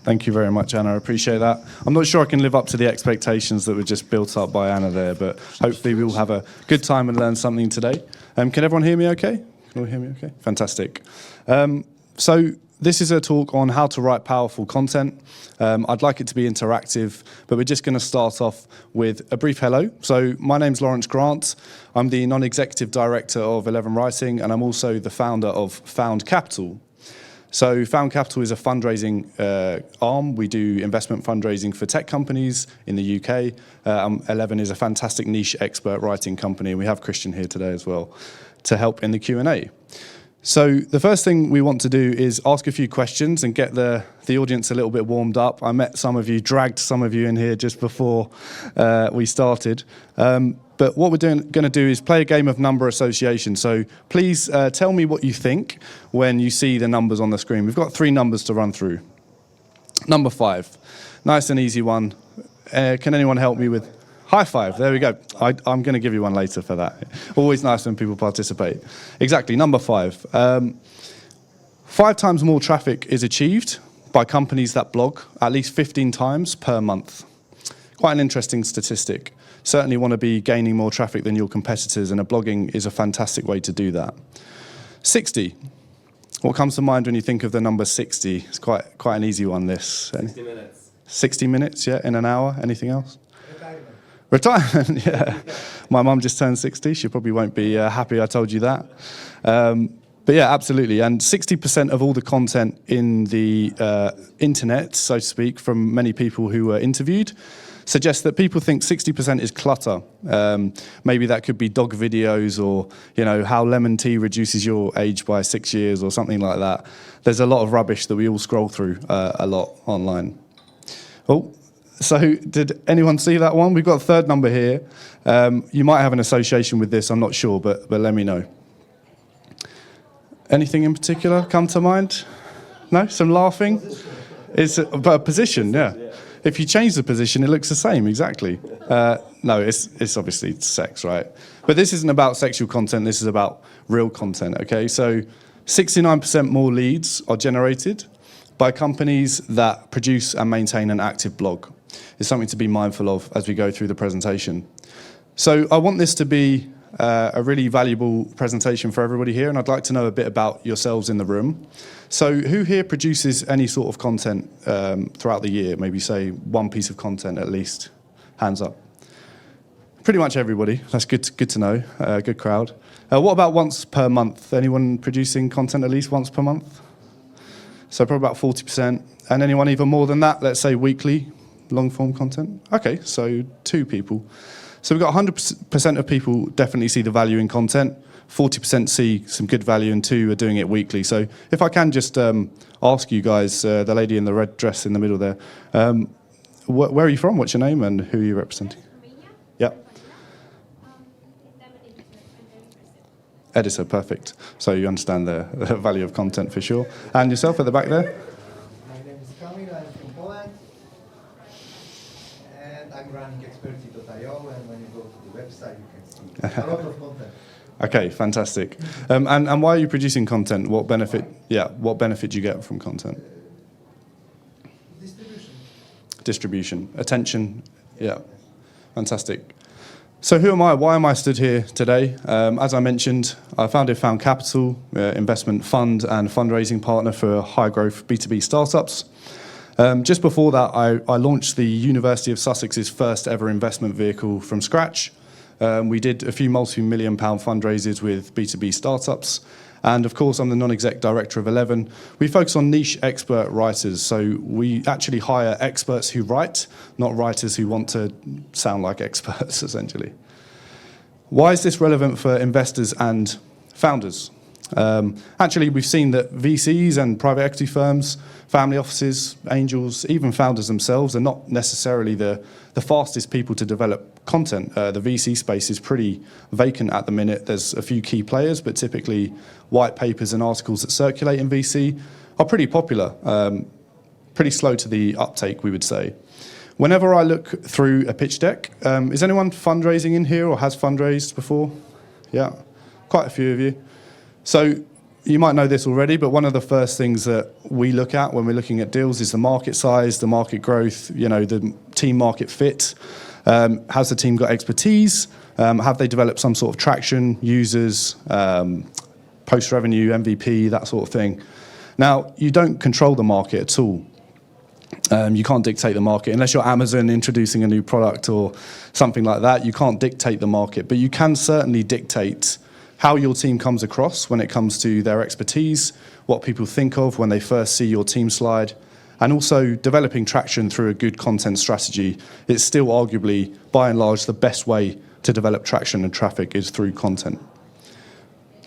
Thank you very much, Anna. I appreciate that. I'm not sure I can live up to the expectations that were just built up by Anna there, but hopefully we'll have a good time and learn something today. Can everyone hear me okay? Can all hear me okay? Fantastic. So this is a talk on how to write powerful content. I'd like it to be interactive, but we're just going to start off with a brief hello. So my name's Laurence Grant. I'm the non-executive director of 11 Writing, and I'm also the founder of Found Capital. So Found Capital is a fundraising arm. We do investment fundraising for tech companies in the UK. 11 is a fantastic niche expert writing company, and we have Christian here today as well to help in the Q&A. So the first thing we want to do is ask a few questions and get the audience a little bit warmed up. I met some of you, dragged some of you in here just before we started. But what we're going to do is play a game of number association. So please tell me what you think when you see the numbers on the screen. We've got 3 numbers to run through. Number 5, nice and easy one. Can anyone help me with? High five, there we go. I'm going to give you one later for that. Always nice when people participate. Exactly, number 5. 5 times more traffic is achieved by companies that blog at least 15 times per month. Quite an interesting statistic. Certainly want to be gaining more traffic than your competitors, and blogging is a fantastic way to do that. 60. What comes to mind when you think of the number 60? It's quite an easy one, this. 60 minutes. 60 minutes, yeah, in an hour. Anything else? Retirement, yeah. My mum just turned 60. She probably won't be happy I told you that. But yeah, absolutely. And 60% of all the content in the internet, so to speak, from many people who were interviewed, suggests that people think 60% is clutter. Maybe that could be dog videos, or how lemon tea reduces your age by 6 years or something like that. There's a lot of rubbish that we all scroll through a lot online. Oh. So did anyone see that one? We've got a third number here. You might have an association with this, I'm not sure, but let me know. Anything in particular come to mind? No? Some laughing? It's a position, yeah. If you change the position, it looks the same, exactly. No, it's obviously sex, right? But this isn't about sexual content, this is about real content, okay? So 69% more leads are generated by companies that produce and maintain an active blog. It's something to be mindful of as we go through the presentation. So I want this to be a really valuable presentation for everybody here, and I'd like to know a bit about yourselves in the room. So who here produces any sort of content throughout the year? Maybe say one piece of content at least. Hands up. Pretty much everybody. That's good to know. Good crowd. What about once per month? Anyone producing content at least once per month? So probably about 40%. And anyone even more than that? Let's say weekly, long-form content? Okay, so 2 people. So we've got 100% of people definitely see the value in content, 40% see some good value, and 2 are doing it weekly. So if I can just ask you guys, the lady in the red dress in the middle there, where are you from? What's your name and who are you representing? Romania. Yeah. Editor, perfect. So you understand the value of content for sure. And yourself at the back there? I'm running expertise.io, and when you go to the website, you can see a lot of content. Okay, fantastic. And why are you producing content? What benefit do you get from content? Distribution. Attention. Yeah. Fantastic. So who am I? Why am I stood here today? As I mentioned, I founded Found Capital, investment fund and fundraising partner for high-growth B2B startups. Just before that, I launched the University of Sussex's first ever investment vehicle from scratch. We did a few multi-million pound fundraisers with B2B startups. And of course, I'm the non-exec director of 11. We focus on niche expert writers. So we actually hire experts who write, not writers who want to sound like experts, essentially. Why is this relevant for investors and founders? Actually, we've seen that VCs and private equity firms, family offices, angels, even founders themselves are not necessarily the fastest people to develop content. The VC space is pretty vacant at the minute. There's a few key players, but typically white papers and articles that circulate in VC are pretty popular, pretty slow to the uptake, we would say. Whenever I look through a pitch deck, is anyone fundraising in here or has fundraised before? Yeah, quite a few of you. So you might know this already, but one of the first things that we look at when we're looking at deals is the market size, the market growth, the team market fit. Has the team got expertise? Have they developed some sort of traction, users, post-revenue, MVP, that sort of thing? Now, you don't control the market at all. You can't dictate the market unless you're Amazon introducing a new product or something like that. You can't dictate the market, but you can certainly dictate how your team comes across when it comes to their expertise, what people think of when they first see your team slide, and also developing traction through a good content strategy. It's still arguably, by and large, the best way to develop traction and traffic is through content.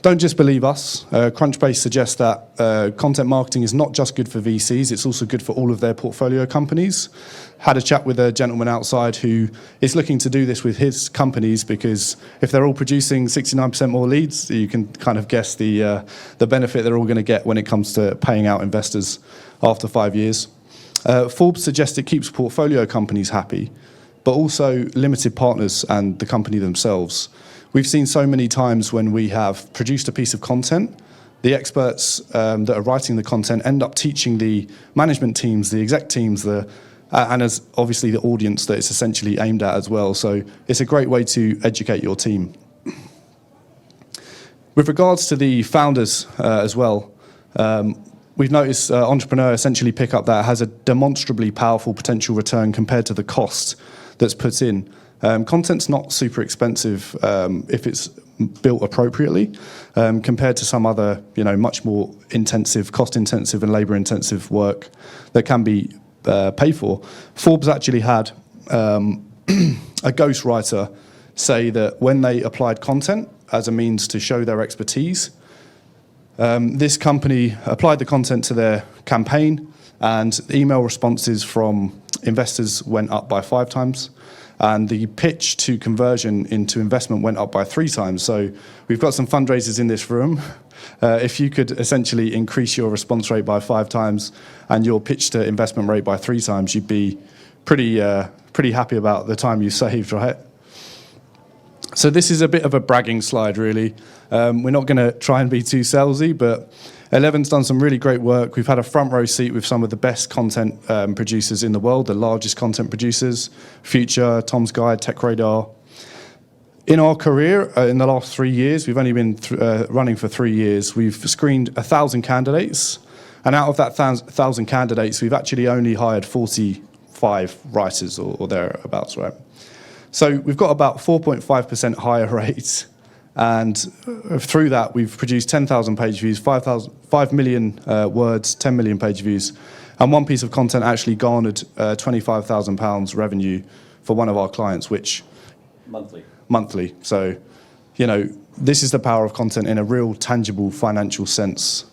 Don't just believe us. Crunchbase suggests that content marketing is not just good for VCs, it's also good for all of their portfolio companies. Had a chat with a gentleman outside who is looking to do this with his companies because if they're all producing 69% more leads, you can kind of guess the benefit they're all going to get when it comes to paying out investors after 5 years. Forbes suggests it keeps portfolio companies happy, but also limited partners and the company themselves. We've seen so many times when we have produced a piece of content, the experts that are writing the content end up teaching the management teams, the exec teams, and as obviously the audience that it's essentially aimed at as well. So it's a great way to educate your team. With regards to the founders as well, we've noticed entrepreneur essentially pick up that has a demonstrably powerful potential return compared to the cost that's put in. Content's not super expensive if it's built appropriately compared to some other, much more intensive, cost-intensive and labor-intensive work that can be paid for. Forbes actually had a ghostwriter say that when they applied content as a means to show their expertise, this company applied the content to their campaign and email responses from investors went up by 5 times. And the pitch to conversion into investment went up by 3 times. So we've got some fundraisers in this room. If you could essentially increase your response rate by 5 times and your pitch to investment rate by 3 times, you'd be pretty happy about the time you saved, right? So this is a bit of a bragging slide, really. We're not going to try and be too salesy, but 11's done some really great work. We've had a front row seat with some of the best content producers in the world, the largest content producers, Future, Tom's Guide, Tech Radar. In our career, in the last 3 years, we've only been running for 3 years, we've screened 1,000 candidates, and out of that 1,000 candidates, we've actually only hired 45 writers or thereabouts, right? So we've got about 4.5% higher rates. And through that, we've produced 10,000 page views, 5 million words, 10 million page views. And one piece of content actually garnered £25,000 revenue for one of our clients, which... Monthly. So, this is the power of content in a real tangible financial sense.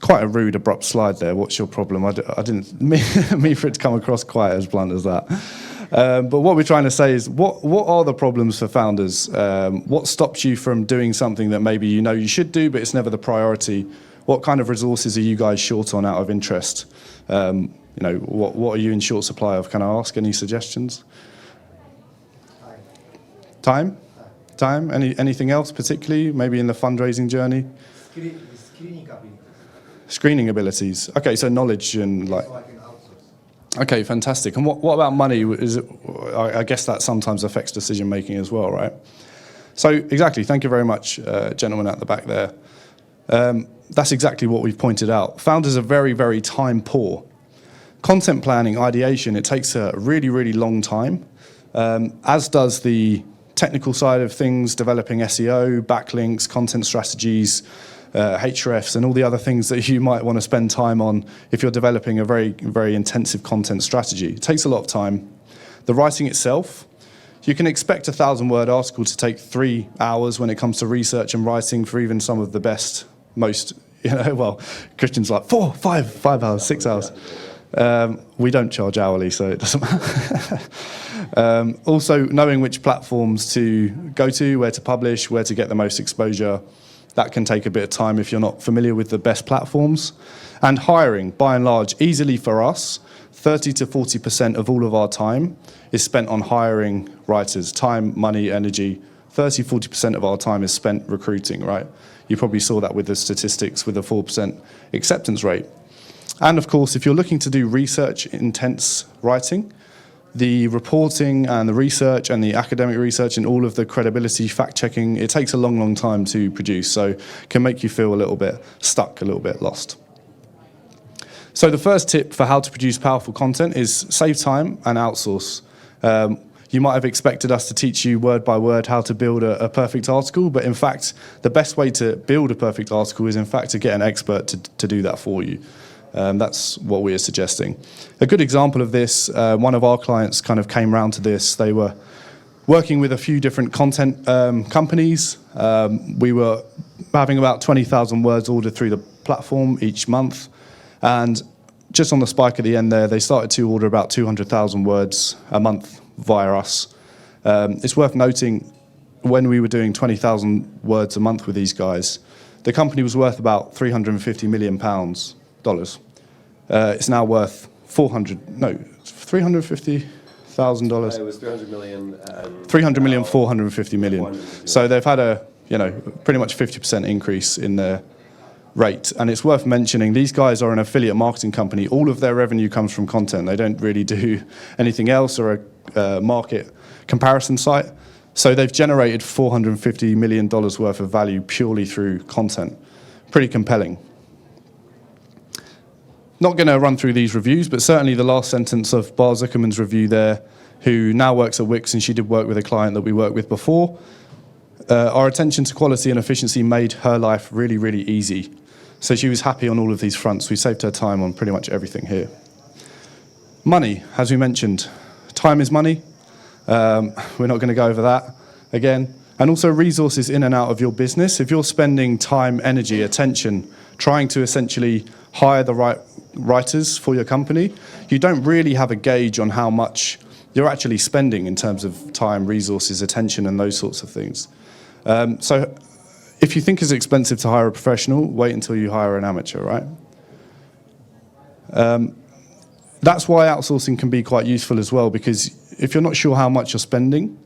Quite a rude, abrupt slide there. What's your problem? I didn't mean for it to come across quite as blunt as that. But what we're trying to say is, what are the problems for founders? What stops you from doing something that maybe you should do, but it's never the priority? What kind of resources are you guys short on out of interest? What are you in short supply of? Can I ask any suggestions? Time? Anything else particularly? Maybe in the fundraising journey? Screening abilities. Screening abilities. Okay, so knowledge and like... So I can outsource. Okay, fantastic. And what about money? I guess that sometimes affects decision making as well, right? So exactly. Thank you very much, gentleman at the back there. That's exactly what we've pointed out. Founders are very, very time poor. Content planning, ideation, it takes a really, really long time, as does the technical side of things, developing SEO, backlinks, content strategies, hrefs, and all the other things that you might want to spend time on if you're developing a very, very intensive content strategy. It takes a lot of time. The writing itself, you can expect a 1,000-word article to take 3 hours when it comes to research and writing for even some of the best, most, Christian's like 4, 5 hours, 6 hours. We don't charge hourly, so it doesn't matter. Also, knowing which platforms to go to, where to publish, where to get the most exposure, that can take a bit of time if you're not familiar with the best platforms. And hiring, by and large, easily for us, 30 to 40% of all of our time is spent on hiring writers. Time, money, energy. 30, 40% of our time is spent recruiting, right? You probably saw that with the statistics with the 4% acceptance rate. And of course, if you're looking to do research intense writing, the reporting and the research and the academic research and all of the credibility fact checking, it takes a long, long time to produce. So it can make you feel a little bit stuck, a little bit lost. So the first tip for how to produce powerful content is save time and outsource. You might have expected us to teach you word by word how to build a perfect article, but in fact, the best way to build a perfect article is in fact to get an expert to do that for you. That's what we are suggesting. A good example of this, one of our clients kind of came round to this. They were working with a few different content companies. We were having about 20,000 words ordered through the platform each month. And just on the spike at the end there, they started to order about 200,000 words a month via us. It's worth noting, when we were doing 20,000 words a month with these guys, the company was worth about $350 million. It's now worth $350,000. It was 300 million. 300 million, 450 million. So they've had a, pretty much 50% increase in their rate. And it's worth mentioning, these guys are an affiliate marketing company. All of their revenue comes from content. They don't really do anything else or a market comparison site. So they've generated $450 million worth of value purely through content. Pretty compelling. Not going to run through these reviews, but certainly the last sentence of Bar Zuckerman's review there, who now works at Wix, and she did work with a client that we worked with before. Our attention to quality and efficiency made her life really, really easy. So she was happy on all of these fronts. We saved her time on pretty much everything here. Money, as we mentioned, time is money. We're not going to go over that again. And also resources in and out of your business. If you're spending time, energy, attention, trying to essentially hire the right writers for your company, you don't really have a gauge on how much you're actually spending in terms of time, resources, attention, and those sorts of things. So if you think it's expensive to hire a professional, wait until you hire an amateur, right? That's why outsourcing can be quite useful as well, because if you're not sure how much you're spending,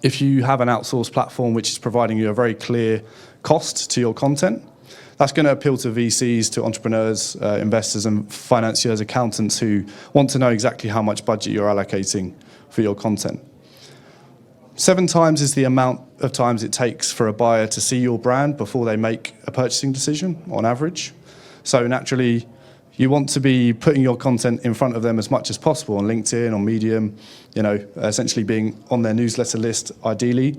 if you have an outsourced platform which is providing you a very clear cost to your content, that's going to appeal to VCs, to entrepreneurs, investors and financiers, accountants who want to know exactly how much budget you're allocating for your content. 7 times is the amount of times it takes for a buyer to see your brand before they make a purchasing decision on average. So naturally, you want to be putting your content in front of them as much as possible on LinkedIn, on Medium, essentially being on their newsletter list ideally.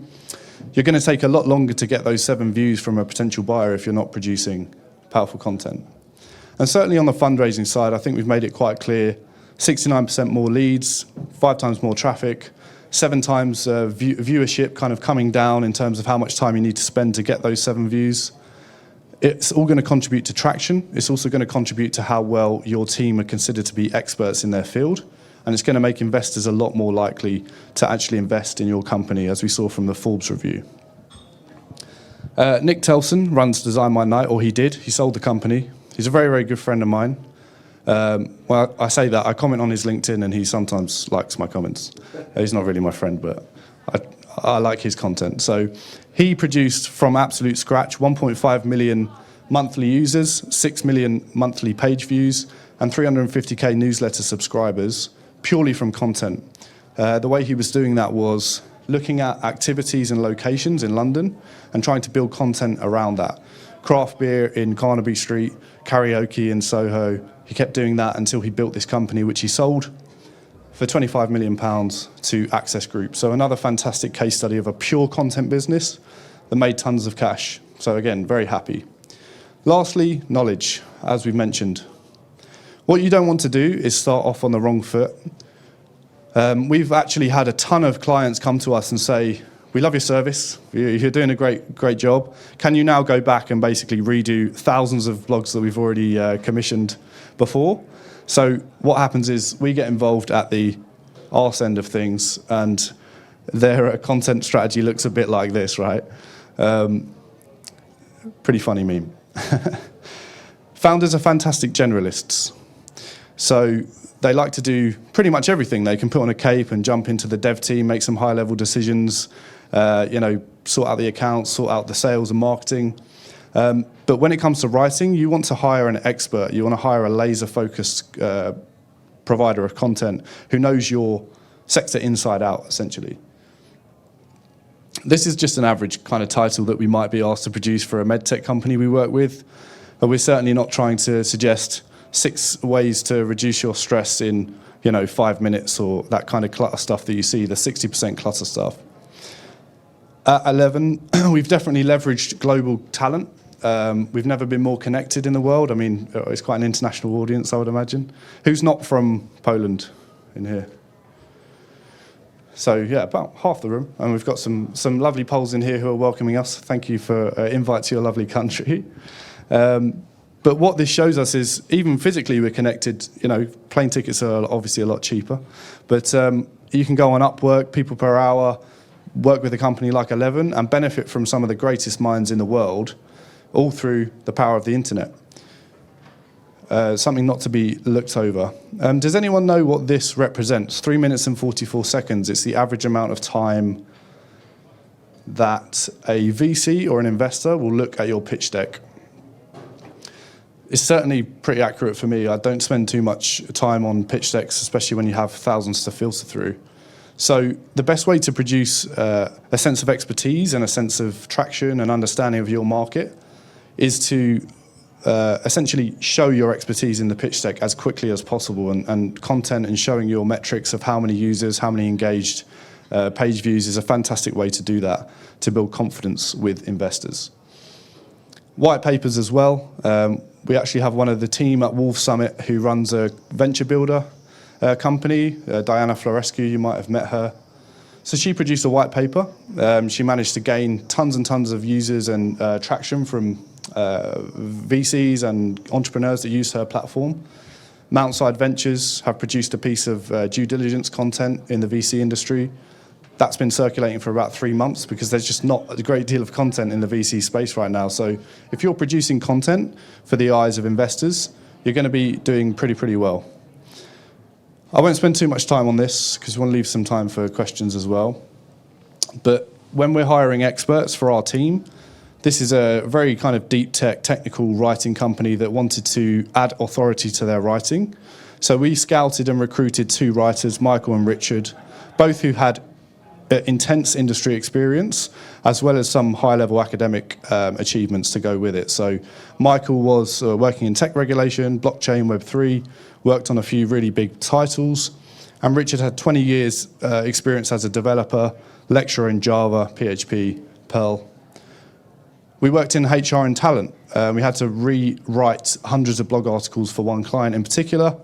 You're going to take a lot longer to get those 7 views from a potential buyer if you're not producing powerful content. And certainly on the fundraising side, I think we've made it quite clear, 69% more leads, 5 times more traffic, 7 times viewership kind of coming down in terms of how much time you need to spend to get those 7 views. It's all going to contribute to traction. It's also going to contribute to how well your team are considered to be experts in their field. And it's going to make investors a lot more likely to actually invest in your company, as we saw from the Forbes review. Nick Telson runs Design My Night, or he did. He sold the company. He's a very, very good friend of mine. Well, I say that. I comment on his LinkedIn, and he sometimes likes my comments. He's not really my friend, but I like his content. So he produced from absolute scratch 1.5 million monthly users, 6 million monthly page views, and 350k newsletter subscribers, purely from content. The way he was doing that was looking at activities and locations in London and trying to build content around that. Craft beer in Carnaby Street, karaoke in Soho. He kept doing that until he built this company, which he sold for £25 million to Access Group. So another fantastic case study of a pure content business that made tons of cash. So again, very happy. Lastly, knowledge, as we've mentioned. What you don't want to do is start off on the wrong foot. We've actually had a ton of clients come to us and say, we love your service, you're doing a great job. Can you now go back and basically redo thousands of blogs that we've already commissioned before? So what happens is we get involved at the arse end of things, and their content strategy looks a bit like this, right? Pretty funny meme. Founders are fantastic generalists. So they like to do pretty much everything. They can put on a cape and jump into the dev team, make some high-level decisions, sort out the accounts, sort out the sales and marketing. But when it comes to writing, you want to hire an expert. You want to hire a laser-focused provider of content who knows your sector inside out, essentially. This is just an average kind of title that we might be asked to produce for a medtech company we work with. But we're certainly not trying to suggest 6 ways to reduce your stress in 5 minutes or that kind of clutter stuff that you see, the 60% clutter stuff. At 11, we've definitely leveraged global talent. We've never been more connected in the world. I mean, it's quite an international audience, I would imagine. Who's not from Poland in here? So yeah, about half the room. And we've got some lovely Poles in here who are welcoming us. Thank you for invite to your lovely country. But what this shows us is, even physically we're connected. Plane tickets are obviously a lot cheaper. But you can go on Upwork, people per hour, work with a company like 11 and benefit from some of the greatest minds in the world, all through the power of the internet. Something not to be looked over. Does anyone know what this represents? 3 minutes and 44 seconds. It's the average amount of time that a VC or an investor will look at your pitch deck. It's certainly pretty accurate for me. I don't spend too much time on pitch decks, especially when you have thousands to filter through. So the best way to produce a sense of expertise and a sense of traction and understanding of your market is to essentially show your expertise in the pitch deck as quickly as possible, and content and showing your metrics of how many users, how many engaged page views is a fantastic way to do that, to build confidence with investors. White papers as well. We actually have one of the team at Wolves Summit who runs a venture builder company, Diana Florescu, you might have met her. So she produced a white paper. She managed to gain tons and tons of users and traction from VCs and entrepreneurs that use her platform. Mountside Ventures have produced a piece of due diligence content in the VC industry. That's been circulating for about 3 months because there's just not a great deal of content in the VC space right now. So if you're producing content for the eyes of investors, you're going to be doing pretty well. I won't spend too much time on this because we want to leave some time for questions as well. But when we're hiring experts for our team, this is a very kind of deep technical writing company that wanted to add authority to their writing. So we scouted and recruited 2 writers, Michael and Richard, both who had intense industry experience, as well as some high-level academic achievements to go with it. So Michael was working in tech regulation, blockchain, Web3, worked on a few really big titles, and Richard had 20 years experience as a developer, lecturer in Java, PHP, Perl. We worked in HR and talent. We had to rewrite hundreds of blog articles for one client in particular,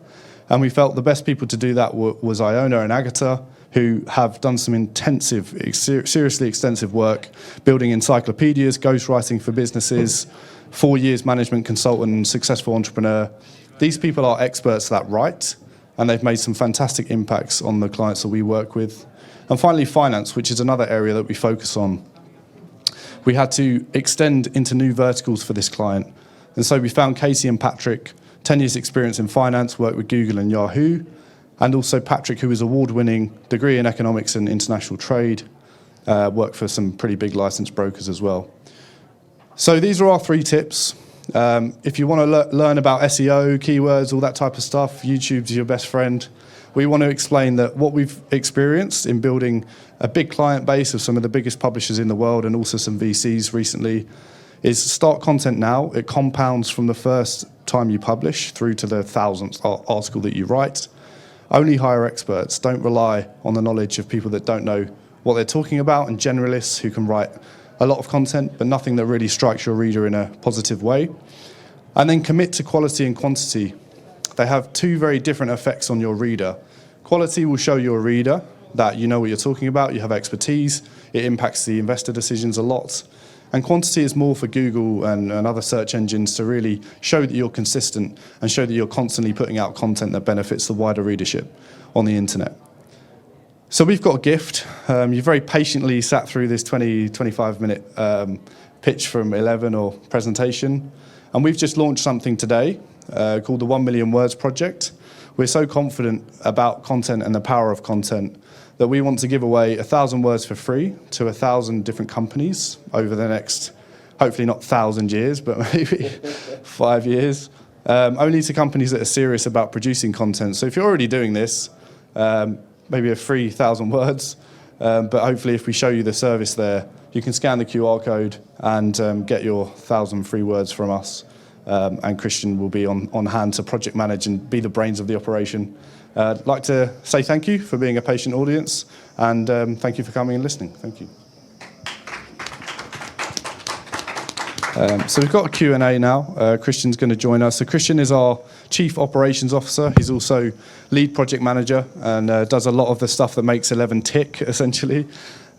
and we felt the best people to do that was Iona and Agata, who have done some intensive, seriously extensive work building encyclopedias, ghostwriting for businesses, 4 years management consultant and successful entrepreneur. These people are experts that write, and they've made some fantastic impacts on the clients that we work with. And finally, finance, which is another area that we focus on. We had to extend into new verticals for this client. And so we found Casey and Patrick, 10 years experience in finance, worked with Google and Yahoo, and also Patrick, who is award-winning degree in economics and international trade, worked for some pretty big licensed brokers as well. So these are our 3 tips. If you want to learn about SEO, keywords, all that type of stuff, YouTube's your best friend. We want to explain that what we've experienced in building a big client base of some of the biggest publishers in the world and also some VCs recently is start content now. It compounds from the first time you publish through to the 1,000th article that you write. Only hire experts. Don't rely on the knowledge of people that don't know what they're talking about and generalists who can write a lot of content, but nothing that really strikes your reader in a positive way. And then commit to quality and quantity. They have 2 very different effects on your reader. Quality will show your reader that you know what you're talking about, you have expertise, it impacts the investor decisions a lot. And quantity is more for Google and other search engines to really show that you're consistent and show that you're constantly putting out content that benefits the wider readership on the internet. So we've got a gift. You very patiently sat through this 25-minute pitch from 11 or presentation. And we've just launched something today called the 1 Million Words Project. We're so confident about content and the power of content that we want to give away 1,000 words for free to 1,000 different companies over the next hopefully not 1,000 years, but maybe 5 years. Only to companies that are serious about producing content. So if you're already doing this, maybe a free 1,000 words, but hopefully if we show you the service there, you can scan the QR code and get your 1,000 free words from us. And Christian will be on hand to project manage and be the brains of the operation. I'd like to say thank you for being a patient audience, and thank you for coming and listening. Thank you. So we've got a Q&A now. Christian's going to join us. So Christian is our Chief Operations Officer. He's also lead project manager and does a lot of the stuff that makes 11 tick, essentially.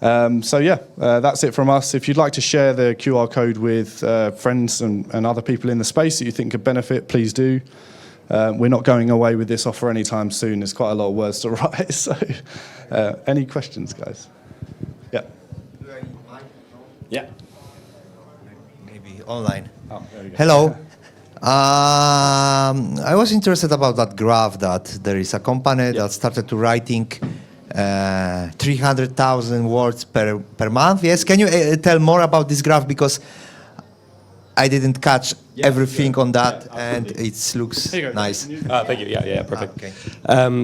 So yeah, that's it from us. If you'd like to share the QR code with friends and other people in the space that you think could benefit, please do. We're not going away with this offer anytime soon. There's quite a lot of words to write. So any questions, guys? Yeah. Yeah. Maybe online. Oh, there we go. Hello. I was interested about that graph that there is a company that started to writing 300,000 words per month. Yes, can you tell more about this graph, because I didn't catch everything on that, and it looks nice. Thank you. Yeah, perfect. Okay.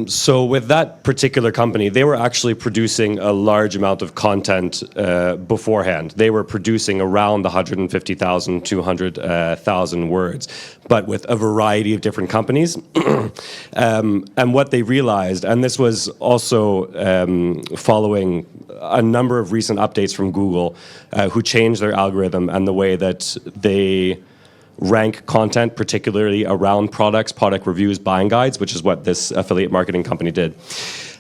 So with that particular company, they were actually producing a large amount of content beforehand. They were producing around 150,000, 200,000 words, but with a variety of different companies. And what they realized, and this was also following a number of recent updates from Google, who changed their algorithm and the way that they rank content, particularly around products, product reviews, buying guides, which is what this affiliate marketing company did.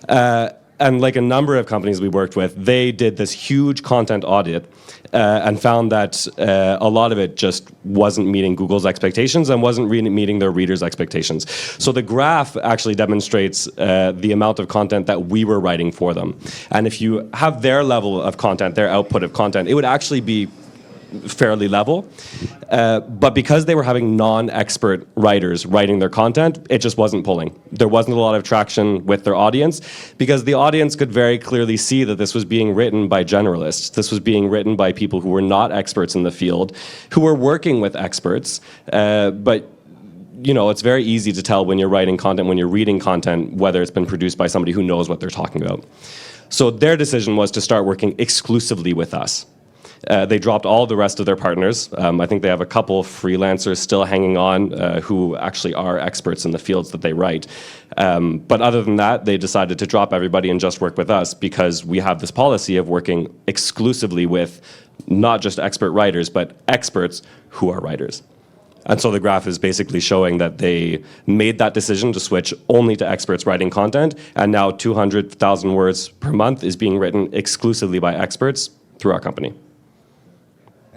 And like a number of companies we worked with, they did this huge content audit and found that a lot of it just wasn't meeting Google's expectations and wasn't really meeting their readers' expectations. So the graph actually demonstrates the amount of content that we were writing for them. And if you have their level of content, their output of content, it would actually be fairly level. But because they were having non-expert writers writing their content, it just wasn't pulling. There wasn't a lot of traction with their audience, because the audience could very clearly see that this was being written by generalists. This was being written by people who were not experts in the field, who were working with experts. But you know, it's very easy to tell when you're writing content, when you're reading content, whether it's been produced by somebody who knows what they're talking about. So their decision was to start working exclusively with us. They dropped all the rest of their partners. I think they have a couple of freelancers still hanging on who actually are experts in the fields that they write. But other than that, they decided to drop everybody and just work with us, because we have this policy of working exclusively with not just expert writers, but experts who are writers. And so the graph is basically showing that they made that decision to switch only to experts writing content, and now 200,000 words per month is being written exclusively by experts through our company.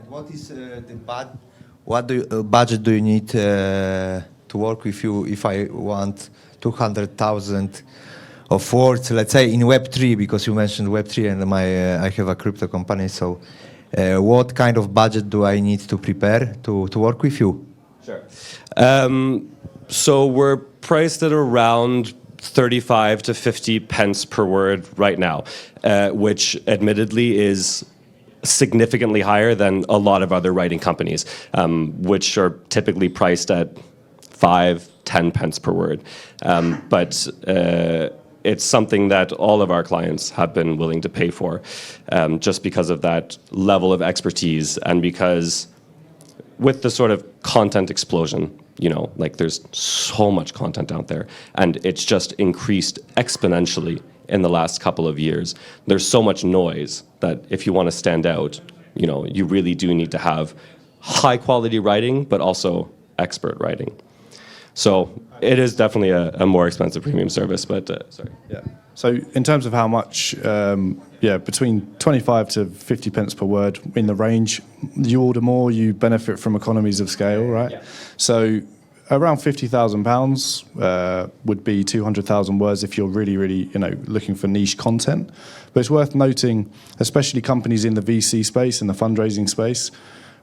What is the budget do you need to work with you if I want 200,000 of words, let's say in Web3, because you mentioned Web3 and I have a crypto company, so what kind of budget do I need to prepare to work with you? Sure. So we're priced at around 35 to 50 pence per word right now, which admittedly is significantly higher than a lot of other writing companies, which are typically priced at 5-10 pence per word. But it's something that all of our clients have been willing to pay for, just because of that level of expertise, and because with the sort of content explosion, you know, like there's so much content out there, and it's just increased exponentially in the last couple of years. There's so much noise that if you want to stand out, you know, you really do need to have high quality writing, but also expert writing. So it is definitely a more expensive premium service, but sorry. Yeah. So in terms of how much, between 25 to 50 pence per word in the range. You order more, you benefit from economies of scale, right? Yeah. So around £50,000 would be 200,000 words if you're really, really, looking for niche content. But it's worth noting, especially companies in the VC space, in the fundraising space,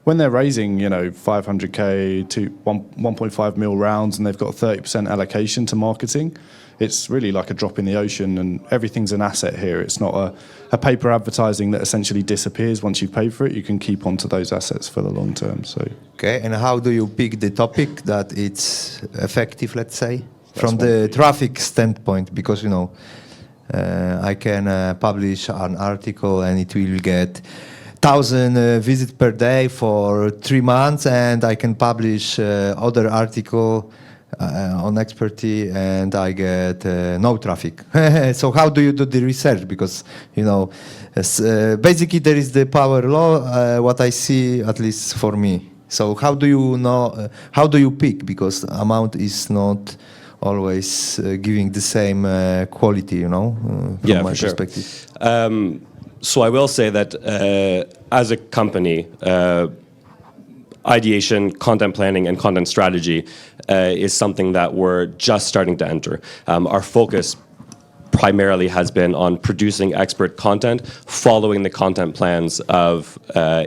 when they're raising, 500K to 1.5 mil rounds and they've got 30% allocation to marketing, it's really like a drop in the ocean, and everything's an asset here. It's not a paper advertising that essentially disappears once you've paid for it. You can keep onto those assets for the long term. So, Okay, and how do you pick the topic that it's effective, let's say, from the traffic standpoint? Because, I can publish an article and it will get 1,000 visits per day for 3 months, and I can publish other article on expertise and I get no traffic. So how do you do the research? Because basically there is the power law, what I see, at least for me. So how do you know, how do you pick? Because amount is not always giving the same quality, from my perspective. So I will say that as a company, ideation, content planning, and content strategy is something that we're just starting to enter. Our focus primarily has been on producing expert content, following the content plans of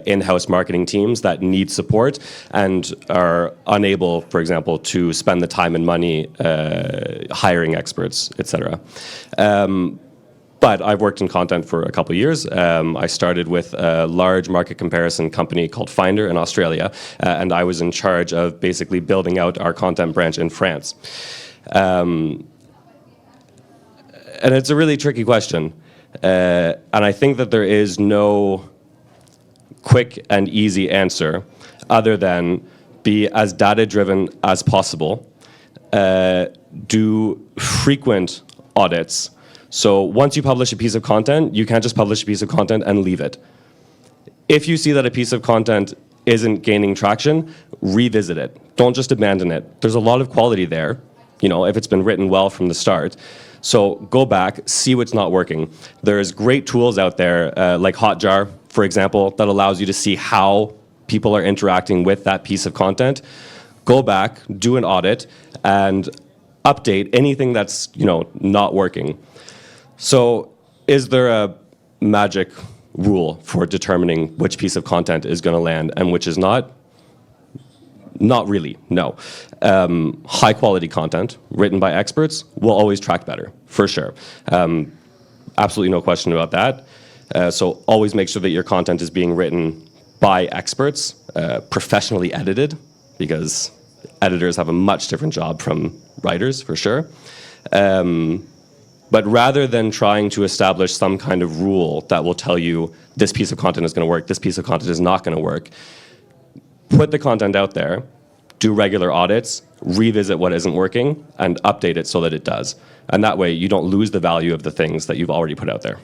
in-house marketing teams that need support and are unable, for example, to spend the time and money hiring experts, etc. But I've worked in content for a couple of years. I started with a large market comparison company called Finder in Australia, and I was in charge of basically building out our content branch in France. And it's a really tricky question. And I think that there is no quick and easy answer other than be as data-driven as possible, do frequent audits. So once you publish a piece of content, you can't just publish a piece of content and leave it. If you see that a piece of content isn't gaining traction, revisit it. Don't just abandon it. There's a lot of quality there, if it's been written well from the start. So go back, see what's not working. There's great tools out there, like Hotjar, for example, that allows you to see how people are interacting with that piece of content. Go back, do an audit, and update anything that's, not working. So is there a magic rule for determining which piece of content is going to land and which is not? Not really, no. High quality content written by experts will always track better, for sure. Absolutely no question about that. So always make sure that your content is being written by experts, professionally edited, because editors have a much different job from writers, for sure. But rather than trying to establish some kind of rule that will tell you this piece of content is going to work, this piece of content is not going to work, put the content out there, do regular audits, revisit what isn't working, and update it so that it does. And that way you don't lose the value of the things that you've already put out there.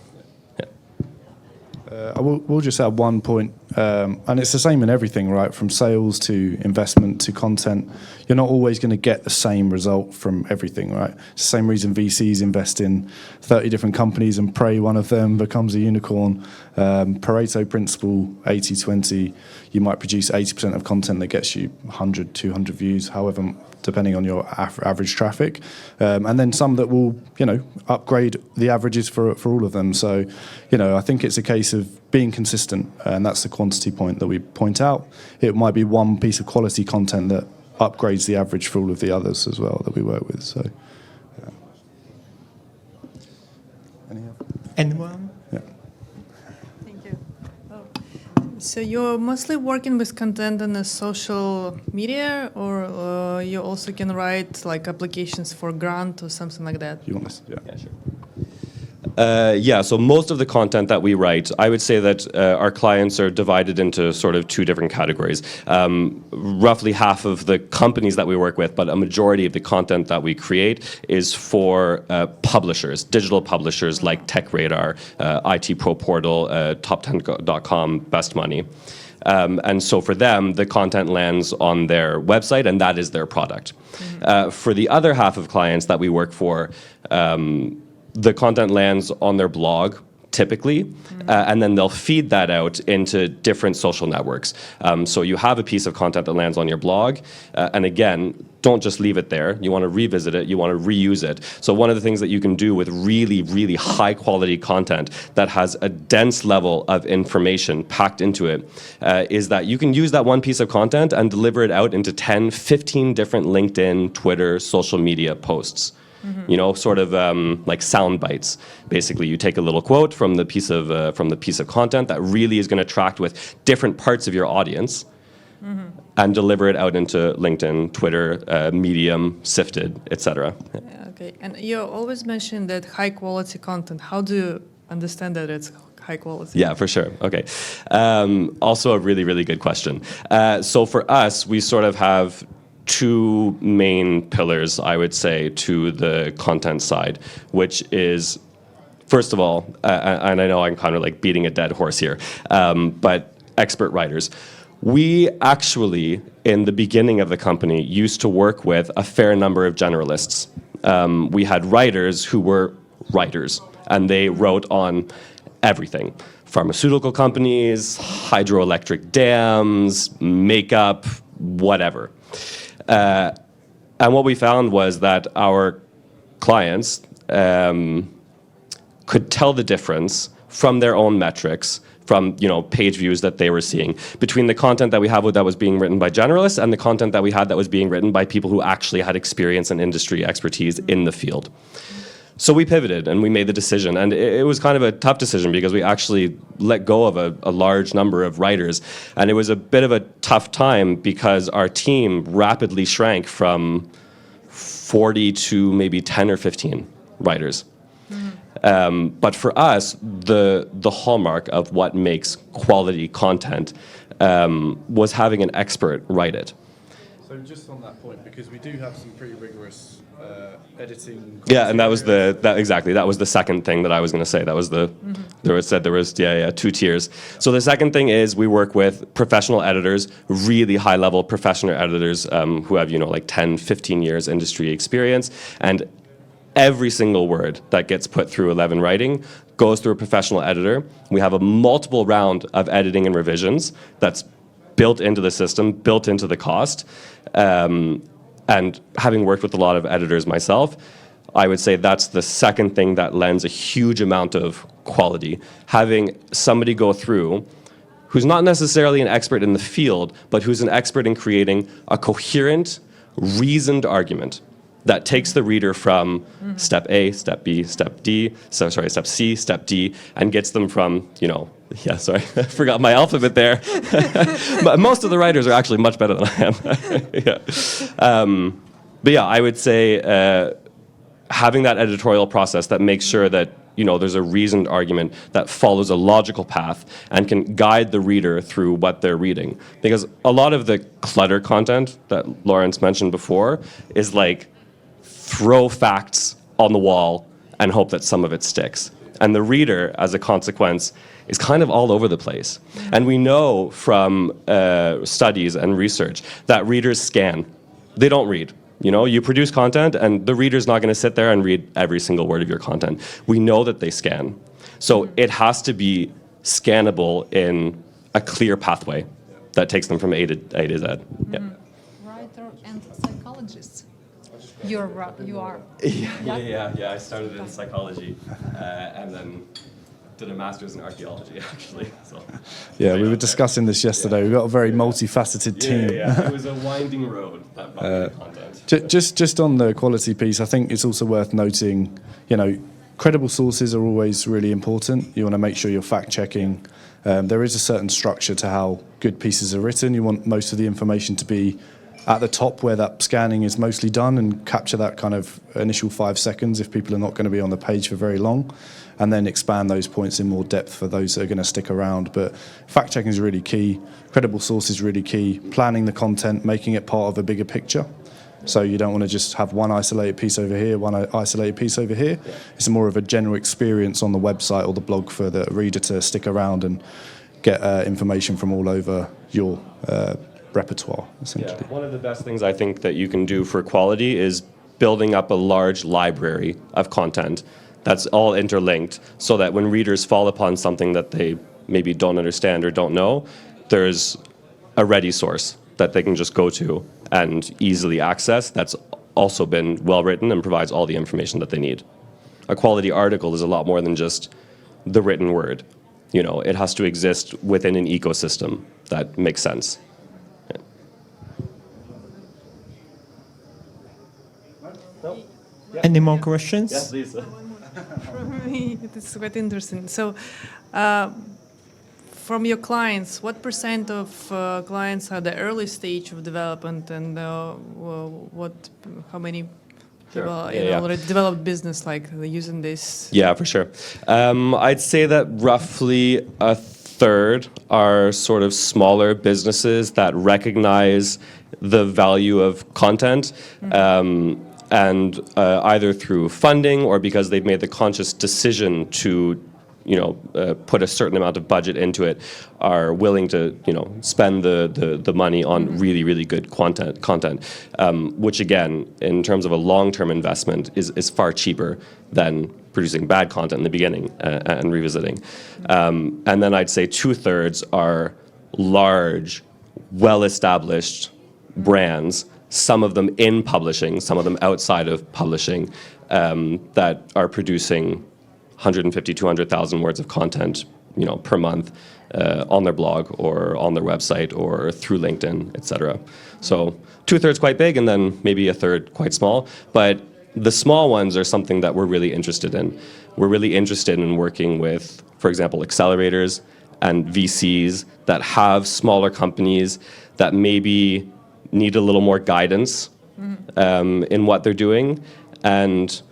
I will just add one point, and it's the same in everything, right? From sales to investment to content. You're not always going to get the same result from everything, right? It's the same reason VCs invest in 30 different companies and pray one of them becomes a unicorn. Pareto principle, 80-20. You might produce 80% of content that gets you 100, 200 views, however, depending on your average traffic. And then some that will, upgrade the averages for all of them. So, I think it's a case of being consistent, and that's the quantity point that we point out. It might be one piece of quality content that upgrades the average for all of the others as well that we work with. So, yeah. Anyone? Yeah. Thank you. So you're mostly working with content on the social media, or you also can write like applications for grant or something like that? You want this? Yeah. Yeah, sure. So most of the content that we write, I would say that our clients are divided into sort of two different categories. Roughly half of the companies that we work with, but a majority of the content that we create is for publishers, digital publishers like TechRadar, IT Pro Portal, Top10.com, Best Money. And so for them, the content lands on their website, and that is their product. For the other half of clients that we work for, the content lands on their blog, typically, and then they'll feed that out into different social networks. So you have a piece of content that lands on your blog, and again, don't just leave it there. You want to revisit it, you want to reuse it. So one of the things that you can do with really, really high quality content that has a dense level of information packed into it is that you can use that one piece of content and deliver it out into 10, 15 different LinkedIn, Twitter, social media posts. You know, sort of like sound bites. Basically, you take a little quote from the piece of content that really is going to track with different parts of your audience, and deliver it out into LinkedIn, Twitter, Medium, Sifted, etc. Yeah, okay. And you always mention that high quality content. How do you understand that it's high quality? Yeah, for sure. Okay. Also a really, really good question. So for us, we sort of have two main pillars, I would say, to the content side, which is, first of all, and I know I'm kind of like beating a dead horse here, but expert writers. We actually, in the beginning of the company, used to work with a fair number of generalists. We had writers who were writers, and they wrote on everything. Pharmaceutical companies, hydroelectric dams, makeup, whatever. And what we found was that our clients could tell the difference from their own metrics, from page views that they were seeing, between the content that we have that was being written by generalists and the content that we had that was being written by people who actually had experience and industry expertise in the field. So we pivoted and we made the decision, and it was kind of a tough decision because we actually let go of a large number of writers, and it was a bit of a tough time because our team rapidly shrank from 40 to maybe 10 or 15 writers. But for us, the hallmark of what makes quality content was having an expert write it. So just on that point, because we do have some pretty rigorous editing. Yeah, and that was that was the second thing that I was going to say. That was there was two tiers. So the second thing is we work with professional editors, really high level professional editors who have like 10, 15 years industry experience, and every single word that gets put through 11 Writing goes through a professional editor. We have a multiple round of editing and revisions that's built into the system, built into the cost. And having worked with a lot of editors myself, I would say that's the second thing that lends a huge amount of quality. Having somebody go through who's not necessarily an expert in the field, but who's an expert in creating a coherent, reasoned argument that takes the reader from step A, step B, step C, step D, and gets them from, I forgot my alphabet there. But most of the writers are actually much better than I am. But yeah, I would say having that editorial process that makes sure that there's a reasoned argument that follows a logical path and can guide the reader through what they're reading. Because a lot of the clutter content that Laurence mentioned before is like, throw facts on the wall and hope that some of it sticks. And the reader, as a consequence, is kind of all over the place. And we know from studies and research that readers scan. They don't read. You produce content, and the reader's not going to sit there and read every single word of your content. We know that they scan. So it has to be scannable in a clear pathway that takes them from A to Z. Yeah. Writer and psychologist. You are. Yeah. I started in psychology and then did a master's in archaeology, actually. So, yeah, we were discussing this yesterday. We've got a very multifaceted team. Yeah. It was a winding road, that content. Just on the quality piece, I think it's also worth noting, credible sources are always really important. You want to make sure you're fact-checking. There is a certain structure to how good pieces are written. You want most of the information to be at the top where that scanning is mostly done and capture that kind of initial 5 seconds if people are not going to be on the page for very long, and then expand those points in more depth for those that are going to stick around. But fact-checking is really key. Credible source is really key. Planning the content, making it part of a bigger picture. So you don't want to just have one isolated piece over here, one isolated piece over here. Yeah. It's more of a general experience on the website or the blog for the reader to stick around and get information from all over your repertoire, essentially. Yeah. One of the best things I think that you can do for quality is building up a large library of content that's all interlinked, so that when readers fall upon something that they maybe don't understand or don't know, there's a ready source that they can just go to and easily access that's also been well written and provides all the information that they need. A quality article is a lot more than just the written word. You know, it has to exist within an ecosystem that makes sense. Any more questions? Yes, please. For me, this is quite interesting. So, from your clients, what % of clients are the early stage of development, and how many people already developed business like using this? Yeah, for sure. I'd say that roughly a third are sort of smaller businesses that recognize the value of content. And either through funding or because they've made the conscious decision to, put a certain amount of budget into it, are willing to, spend the money on really, really good content, which again, in terms of a long-term investment, is far cheaper than producing bad content in the beginning and revisiting. And then I'd say 2/3 are large, well-established brands, some of them in publishing, some of them outside of publishing, that are producing 150, 200,000 words of content, per month on their blog or on their website or through LinkedIn, etc. So 2/3 quite big, and then maybe a third quite small. But the small ones are something that we're really interested in. We're really interested in working with, for example, accelerators and VCs that have smaller companies that maybe need a little more guidance in what they're doing, and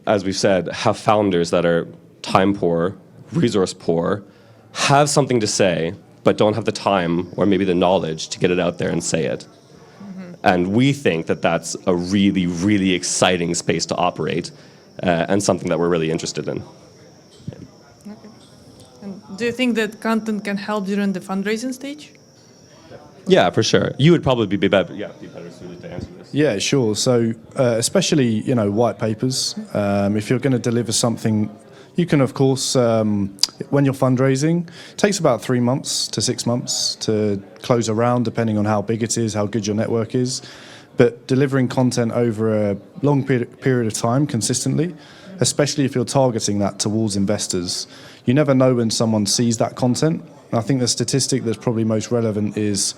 as we've said, have founders that are time poor, resource poor, have something to say, but don't have the time or maybe the knowledge to get it out there and say it. And we think that that's a really, really exciting space to operate, and something that we're really interested in. And do you think that content can help during the fundraising stage? Yeah, for sure. You would probably be better suited to answer this. Yeah, sure. So especially, white papers, if you're going to deliver something, you can, of course, when you're fundraising, it takes about 3 months to 6 months to close a round, depending on how big it is, how good your network is. But delivering content over a long period of time consistently, especially if you're targeting that towards investors, you never know when someone sees that content. And I think the statistic that's probably most relevant is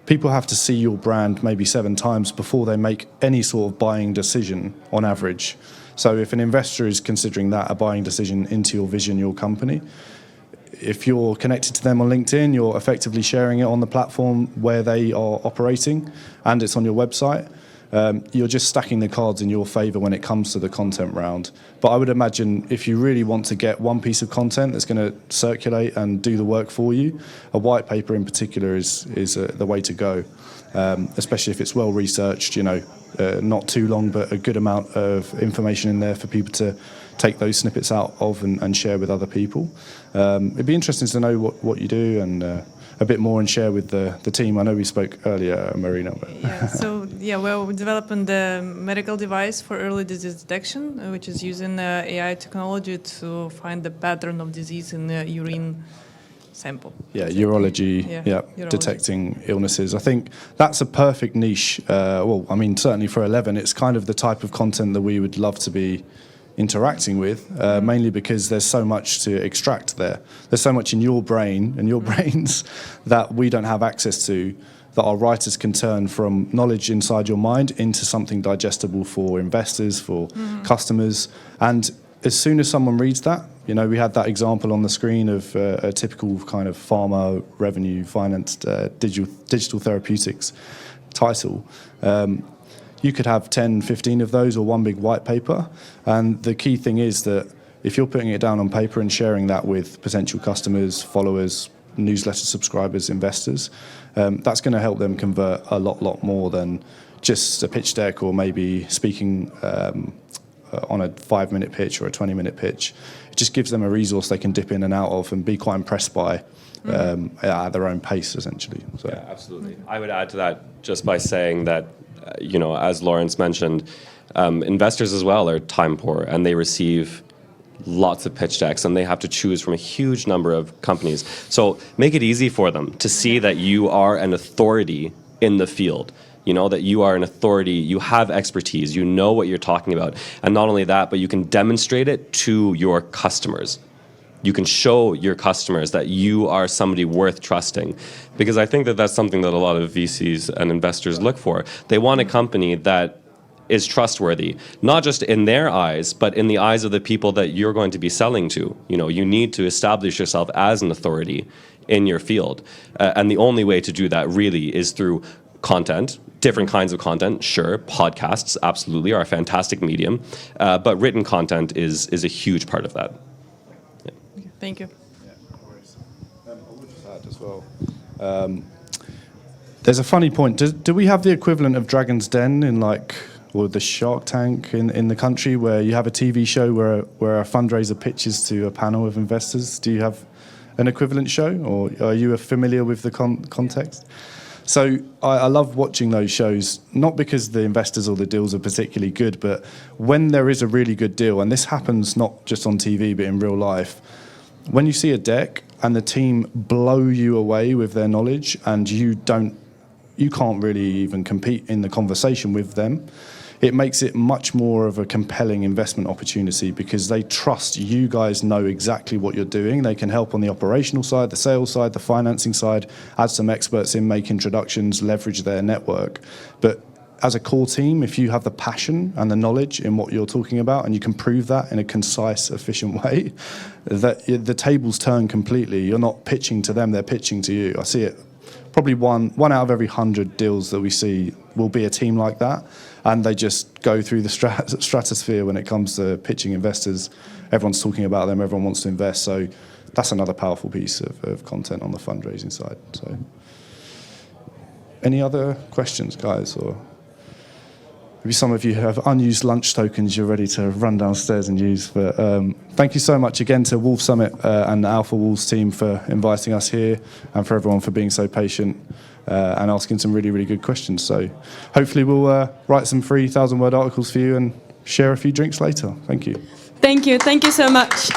people have to see your brand maybe 7 times before they make any sort of buying decision on average. So if an investor is considering that a buying decision into your vision, your company, if you're connected to them on LinkedIn, you're effectively sharing it on the platform where they are operating, and it's on your website. You're just stacking the cards in your favor when it comes to the content round. But I would imagine if you really want to get one piece of content that's going to circulate and do the work for you, a white paper in particular is the way to go, especially if it's well researched, not too long, but a good amount of information in there for people to take those snippets out of and share with other people. It'd be interesting to know what you do and a bit more and share with the team. I know we spoke earlier, Marina. But Yeah, we're developing the medical device for early disease detection, which is using AI technology to find the pattern of disease in the urine sample. Yeah, urology, urology. Detecting illnesses. I think that's a perfect niche. Certainly for 11, it's kind of the type of content that we would love to be interacting with, mainly because there's so much to extract there. There's so much in your brain and your brains that we don't have access to, that our writers can turn from knowledge inside your mind into something digestible for investors, for customers. And as soon as someone reads that, we had that example on the screen of a typical kind of pharma, revenue, financed, digital therapeutics title. You could have 10, 15 of those or one big white paper. And the key thing is that if you're putting it down on paper and sharing that with potential customers, followers, newsletter subscribers, investors, that's going to help them convert a lot more than just a pitch deck or maybe speaking on a 5-minute pitch or a 20-minute pitch. It just gives them a resource they can dip in and out of and be quite impressed by at their own pace, essentially. So. Yeah, absolutely. I would add to that just by saying that, as Laurence mentioned, Investors as well are time poor, and they receive lots of pitch decks, and they have to choose from a huge number of companies. So make it easy for them to see that you are an authority in the field. You know, that you are an authority, you have expertise, you know what you're talking about. And not only that, but you can demonstrate it to your customers. You can show your customers that you are somebody worth trusting. Because I think that that's something that a lot of VCs and investors look for. They want a company that is trustworthy, not just in their eyes, but in the eyes of the people that you're going to be selling to. You know, you need to establish yourself as an authority in your field. And the only way to do that really is through content, different kinds of content. Sure, podcasts absolutely are a fantastic medium, but written content is a huge part of that. Thank you. Yeah, no worries. I would just add as well. There's a funny point. Do we have the equivalent of Dragon's Den in or the Shark Tank in the country, where you have a TV show where a fundraiser pitches to a panel of investors? Do you have an equivalent show, or are you familiar with the context? So I love watching those shows, not because the investors or the deals are particularly good, but when there is a really good deal, and this happens not just on TV but in real life, when you see a deck and the team blow you away with their knowledge, and you can't really even compete in the conversation with them, it makes it much more of a compelling investment opportunity, because they trust you guys know exactly what you're doing. They can help on the operational side, the sales side, the financing side, add some experts in, make introductions, leverage their network. But as a core team, if you have the passion and the knowledge in what you're talking about, and you can prove that in a concise, efficient way, that the tables turn completely. You're not pitching to them, they're pitching to you. I see it. Probably one out of every 100 deals that we see will be a team like that, and they just go through the stratosphere when it comes to pitching investors. Everyone's talking about them, everyone wants to invest, so that's another powerful piece of content on the fundraising side. So, any other questions, guys? Or maybe some of you have unused lunch tokens you're ready to run downstairs and use. But thank you so much again to Wolves Summit and the Alpha Wolves team for inviting us here, and for everyone for being so patient and asking some really, really good questions. So hopefully we'll write some free 1,000-word articles for you and share a few drinks later. Thank you. Thank you so much.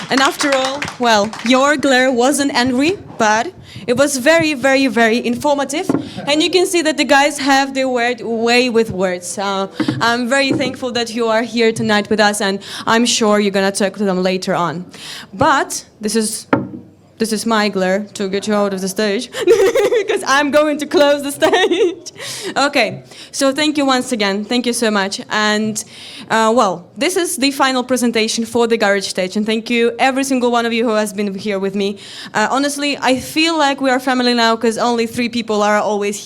And after all, well, your glare wasn't angry, but it was very, very, very informative. And you can see that the guys have their way with words. I'm very thankful that you are here tonight with us, and I'm sure you're going to talk to them later on. But this is my glare to get you out of the stage, because I'm going to close the stage. Okay, so thank you once again. Thank you so much. And, well, this is the final presentation for the Garage stage. And thank you, every single one of you who has been here with me. Honestly, I feel like we are family now, because only 3 people are always here.